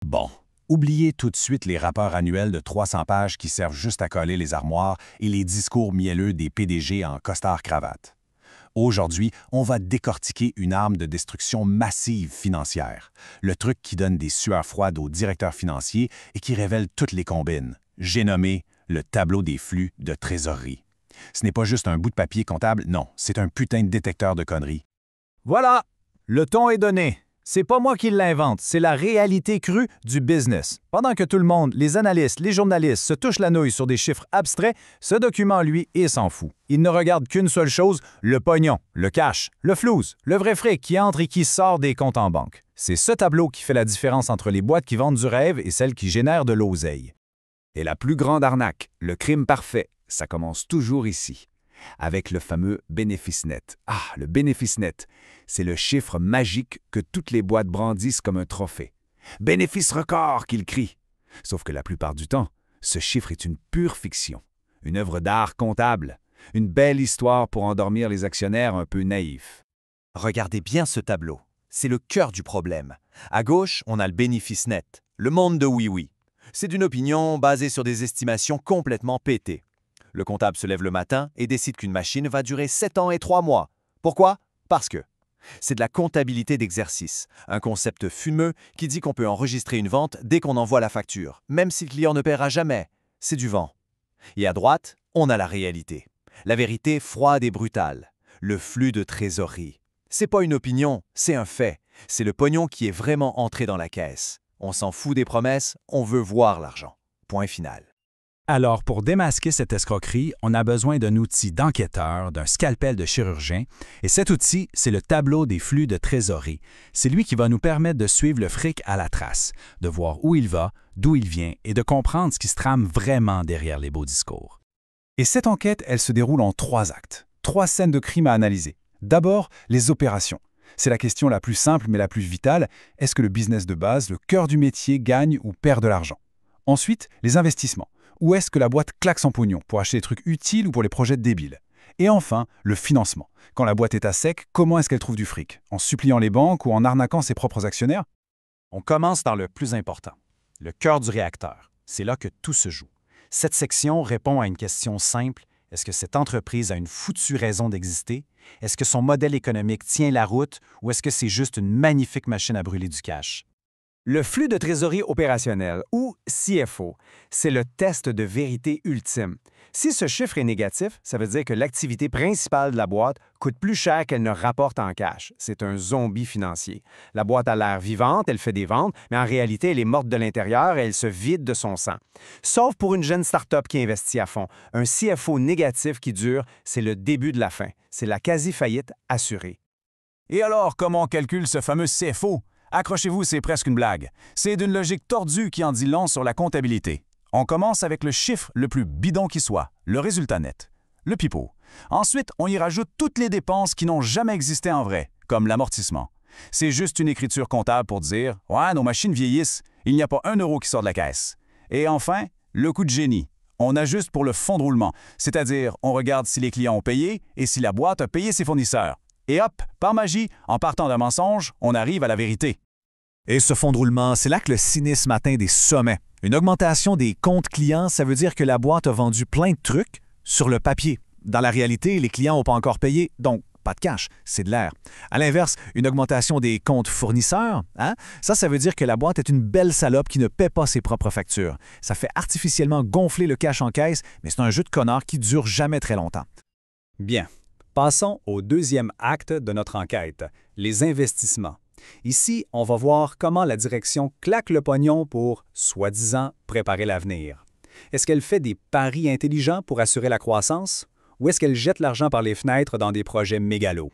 Bon, oubliez tout de suite les rapports annuels de 300 pages qui servent juste à coller les armoires et les discours mielleux des PDG en costard-cravate. Aujourd'hui, on va décortiquer une arme de destruction massive financière, le truc qui donne des sueurs froides aux directeurs financiers et qui révèle toutes les combines. J'ai nommé le tableau des flux de trésorerie. Ce n'est pas juste un bout de papier comptable, non, c'est un putain de détecteur de conneries. Voilà, le ton est donné. C'est pas moi qui l'invente, c'est la réalité crue du business. Pendant que tout le monde, les analystes, les journalistes se touchent la nouille sur des chiffres abstraits, ce document, lui, il s'en fout. Il ne regarde qu'une seule chose, le pognon, le cash, le flouze, le vrai fric qui entre et qui sort des comptes en banque. C'est ce tableau qui fait la différence entre les boîtes qui vendent du rêve et celles qui génèrent de l'oseille. Et la plus grande arnaque, le crime parfait, ça commence toujours ici, avec le fameux bénéfice net. Ah, le bénéfice net, c'est le chiffre magique que toutes les boîtes brandissent comme un trophée. Bénéfice record, qu'ils crient. Sauf que la plupart du temps, ce chiffre est une pure fiction, une œuvre d'art comptable, une belle histoire pour endormir les actionnaires un peu naïfs. Regardez bien ce tableau. C'est le cœur du problème. À gauche, on a le bénéfice net, le monde de oui-oui. C'est d'une opinion basée sur des estimations complètement pétées. Le comptable se lève le matin et décide qu'une machine va durer 7 ans et 3 mois. Pourquoi? Parce que c'est de la comptabilité d'exercice, un concept fumeux qui dit qu'on peut enregistrer une vente dès qu'on envoie la facture, même si le client ne paiera jamais. C'est du vent. Et à droite, on a la réalité. La vérité froide et brutale. Le flux de trésorerie. C'est pas une opinion, c'est un fait. C'est le pognon qui est vraiment entré dans la caisse. On s'en fout des promesses, on veut voir l'argent. Point final. Alors, pour démasquer cette escroquerie, on a besoin d'un outil d'enquêteur, d'un scalpel de chirurgien, et cet outil, c'est le tableau des flux de trésorerie. C'est lui qui va nous permettre de suivre le fric à la trace, de voir où il va, d'où il vient, et de comprendre ce qui se trame vraiment derrière les beaux discours. Et cette enquête, elle se déroule en 3 actes, 3 scènes de crime à analyser. D'abord, les opérations. C'est la question la plus simple mais la plus vitale. Est-ce que le business de base, le cœur du métier, gagne ou perd de l'argent? Ensuite, les investissements. Où est-ce que la boîte claque son pognon pour acheter des trucs utiles ou pour les projets débiles? Et enfin, le financement. Quand la boîte est à sec, comment est-ce qu'elle trouve du fric? En suppliant les banques ou en arnaquant ses propres actionnaires? On commence dans le plus important, le cœur du réacteur. C'est là que tout se joue. Cette section répond à une question simple. Est-ce que cette entreprise a une foutue raison d'exister? Est-ce que son modèle économique tient la route ou est-ce que c'est juste une magnifique machine à brûler du cash? Le flux de trésorerie opérationnel, ou CFO, c'est le test de vérité ultime. Si ce chiffre est négatif, ça veut dire que l'activité principale de la boîte coûte plus cher qu'elle ne rapporte en cash. C'est un zombie financier. La boîte a l'air vivante, elle fait des ventes, mais en réalité, elle est morte de l'intérieur et elle se vide de son sang. Sauf pour une jeune start-up qui investit à fond. Un CFO négatif qui dure, c'est le début de la fin. C'est la quasi-faillite assurée. Et alors, comment on calcule ce fameux CFO? Accrochez-vous, c'est presque une blague. C'est d'une logique tordue qui en dit long sur la comptabilité. On commence avec le chiffre le plus bidon qui soit, le résultat net, le pipeau. Ensuite, on y rajoute toutes les dépenses qui n'ont jamais existé en vrai, comme l'amortissement. C'est juste une écriture comptable pour dire « Ouais, nos machines vieillissent, il n'y a pas 1 euro qui sort de la caisse. » Et enfin, le coût de génie. On ajuste pour le fonds de roulement, c'est-à-dire on regarde si les clients ont payé et si la boîte a payé ses fournisseurs. Et hop, par magie, en partant d'un mensonge, on arrive à la vérité. Et ce fonds de roulement, c'est là que le cynisme atteint des sommets. Une augmentation des comptes clients, ça veut dire que la boîte a vendu plein de trucs sur le papier. Dans la réalité, les clients n'ont pas encore payé, donc pas de cash, c'est de l'air. À l'inverse, une augmentation des comptes fournisseurs, ça veut dire que la boîte est une belle salope qui ne paie pas ses propres factures. Ça fait artificiellement gonfler le cash en caisse, mais c'est un jeu de connard qui dure jamais très longtemps. Bien. Passons au deuxième acte de notre enquête, les investissements. Ici, on va voir comment la direction claque le pognon pour, soi-disant, préparer l'avenir. Est-ce qu'elle fait des paris intelligents pour assurer la croissance? Ou est-ce qu'elle jette l'argent par les fenêtres dans des projets mégalos?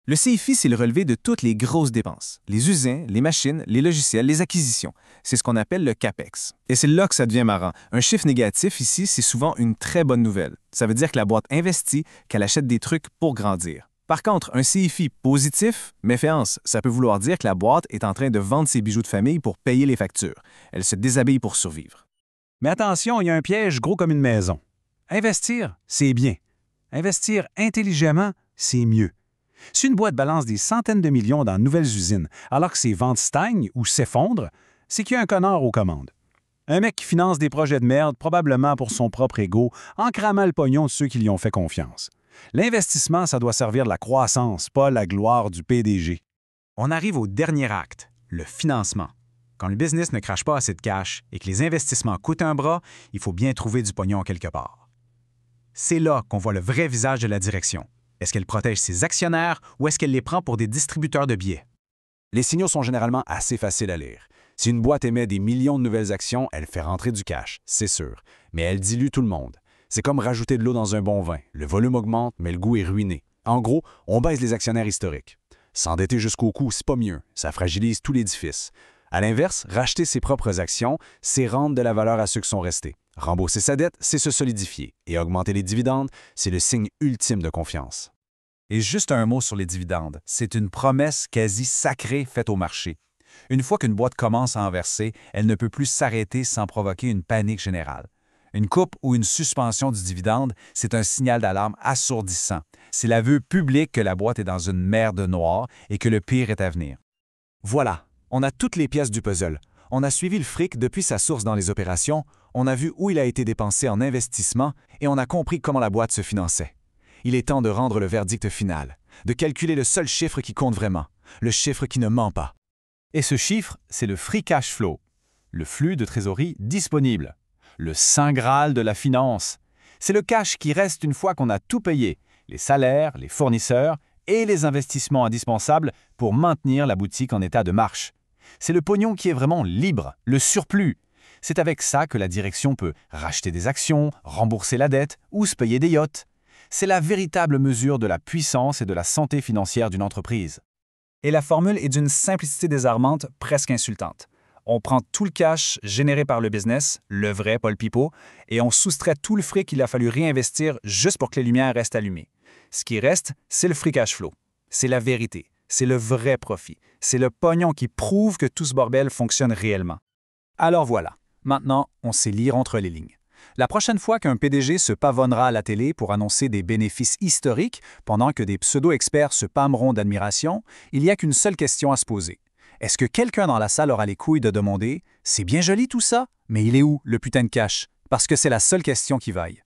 Le CFI, c'est le relevé de toutes les grosses dépenses. Les usines, les machines, les logiciels, les acquisitions. C'est ce qu'on appelle le CAPEX. Et c'est là que ça devient marrant. Un chiffre négatif ici, c'est souvent une très bonne nouvelle. Ça veut dire que la boîte investit, qu'elle achète des trucs pour grandir. Par contre, un CFI positif, méfiance, ça peut vouloir dire que la boîte est en train de vendre ses bijoux de famille pour payer les factures. Elle se déshabille pour survivre. Mais attention, il y a un piège gros comme une maison. Investir, c'est bien. Investir intelligemment, c'est mieux. Si une boîte balance des centaines de millions dans de nouvelles usines alors que ses ventes stagnent ou s'effondrent, c'est qu'il y a un connard aux commandes. Un mec qui finance des projets de merde, probablement pour son propre ego, en cramant le pognon de ceux qui lui ont fait confiance. L'investissement, ça doit servir de la croissance, pas la gloire du PDG. On arrive au dernier acte, le financement. Quand le business ne crache pas assez de cash et que les investissements coûtent un bras, il faut bien trouver du pognon quelque part. C'est là qu'on voit le vrai visage de la direction. Est-ce qu'elle protège ses actionnaires ou est-ce qu'elle les prend pour des distributeurs de billets? Les signaux sont généralement assez faciles à lire. Si une boîte émet des millions de nouvelles actions, elle fait rentrer du cash, c'est sûr, mais elle dilue tout le monde. C'est comme rajouter de l'eau dans un bon vin. Le volume augmente, mais le goût est ruiné. En gros, on baisse les actionnaires historiques. S'endetter jusqu'au cou, c'est pas mieux. Ça fragilise tout l'édifice. À l'inverse, racheter ses propres actions, c'est rendre de la valeur à ceux qui sont restés. Rembourser sa dette, c'est se solidifier. Et augmenter les dividendes, c'est le signe ultime de confiance. Et juste un mot sur les dividendes. C'est une promesse quasi sacrée faite au marché. Une fois qu'une boîte commence à en verser, elle ne peut plus s'arrêter sans provoquer une panique générale. Une coupe ou une suspension du dividende, c'est un signal d'alarme assourdissant. C'est l'aveu public que la boîte est dans une mer de noir et que le pire est à venir. Voilà, on a toutes les pièces du puzzle. On a suivi le fric depuis sa source dans les opérations, on a vu où il a été dépensé en investissement et on a compris comment la boîte se finançait. Il est temps de rendre le verdict final, de calculer le seul chiffre qui compte vraiment, le chiffre qui ne ment pas. Et ce chiffre, c'est le free cash flow, le flux de trésorerie disponible, le saint graal de la finance. C'est le cash qui reste une fois qu'on a tout payé, les salaires, les fournisseurs et les investissements indispensables pour maintenir la boutique en état de marche. C'est le pognon qui est vraiment libre, le surplus. C'est avec ça que la direction peut racheter des actions, rembourser la dette ou se payer des yachts. C'est la véritable mesure de la puissance et de la santé financière d'une entreprise. Et la formule est d'une simplicité désarmante, presque insultante. On prend tout le cash généré par le business, le vrai, pas le pipeau, et on soustrait tout le fric qu'il a fallu réinvestir juste pour que les lumières restent allumées. Ce qui reste, c'est le free cash flow. C'est la vérité. C'est le vrai profit. C'est le pognon qui prouve que tout ce bordel fonctionne réellement. Alors voilà, maintenant, on sait lire entre les lignes. La prochaine fois qu'un PDG se pavonnera à la télé pour annoncer des bénéfices historiques pendant que des pseudo-experts se pâmeront d'admiration, il n'y a qu'une seule question à se poser. Est-ce que quelqu'un dans la salle aura les couilles de demander « C'est bien joli tout ça, mais il est où, le putain de cash ?» Parce que c'est la seule question qui vaille.